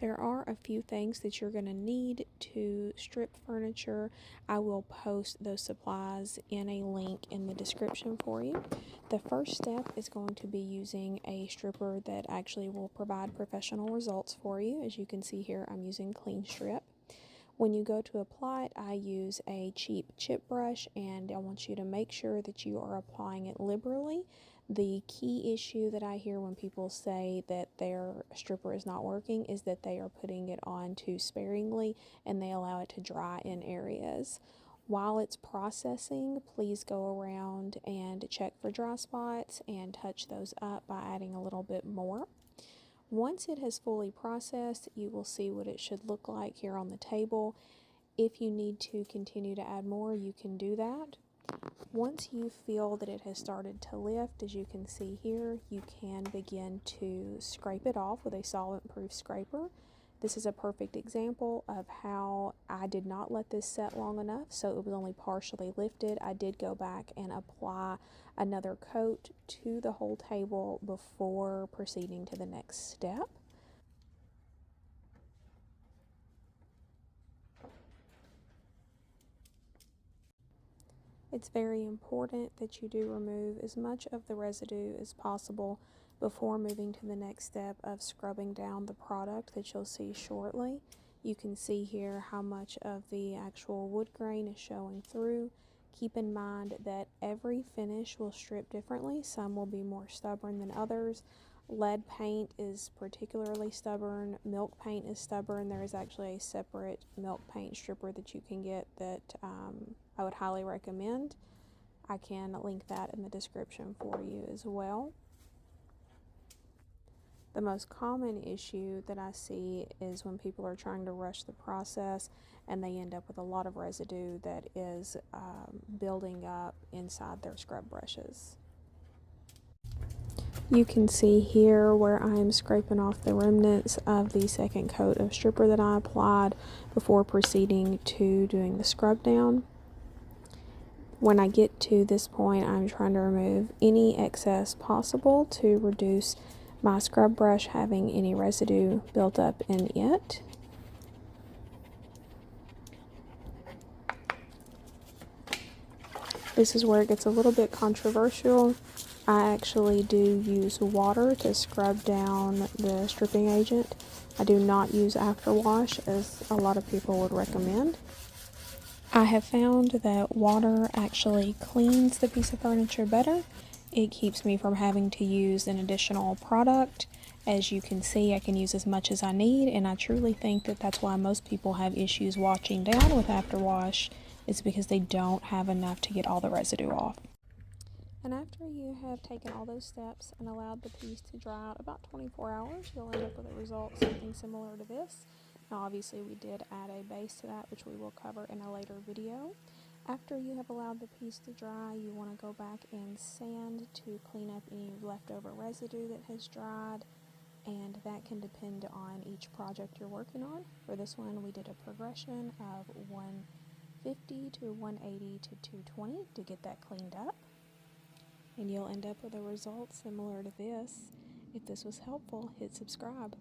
There are a few things that you're going to need to strip furniture. I will post those supplies in a link in the description for you. The first step is going to be using a stripper that actually will provide professional results for you. As you can see here, I'm using Clean Strip. When you go to apply it, I use a cheap chip brush, and I want you to make sure that you are applying it liberally. The key issue that I hear when people say that their stripper is not working is that they are putting it on too sparingly and they allow it to dry in areas. While it's processing, please go around and check for dry spots and touch those up by adding a little bit more. Once it has fully processed, you will see what it should look like here on the table. If you need to continue to add more, you can do that. Once you feel that it has started to lift, as you can see here, you can begin to scrape it off with a solvent-proof scraper. This is a perfect example of how I did not let this set long enough, so it was only partially lifted. I did go back and apply another coat to the whole table before proceeding to the next step. It's very important that you do remove as much of the residue as possible before moving to the next step of scrubbing down the product that you'll see shortly. You can see here how much of the actual wood grain is showing through. Keep in mind that every finish will strip differently. Some will be more stubborn than others. Lead paint is particularly stubborn. Milk paint is stubborn. There is actually a separate milk paint stripper that you can get that I would highly recommend. I can link that in the description for you as well. The most common issue that I see is when people are trying to rush the process and they end up with a lot of residue that is building up inside their scrub brushes. You can see here where I am scraping off the remnants of the second coat of stripper that I applied before proceeding to doing the scrub down. When I get to this point, I'm trying to remove any excess possible to reduce my scrub brush having any residue built up in it. This is where it gets a little bit controversial. I actually do use water to scrub down the stripping agent. I do not use afterwash as a lot of people would recommend. I have found that water actually cleans the piece of furniture better. It keeps me from having to use an additional product. As you can see, I can use as much as I need, and I truly think that that's why most people have issues washing down with afterwash, is because they don't have enough to get all the residue off. And after you have taken all those steps and allowed the piece to dry out about 24 hours, you'll end up with a result something similar to this. Now obviously we did add a base to that, which we will cover in a later video. After you have allowed the piece to dry, you want to go back and sand to clean up any leftover residue that has dried, and that can depend on each project you're working on. For this one, we did a progression of 150 to 180 to 220 to get that cleaned up. And you'll end up with a result similar to this. If this was helpful, hit subscribe.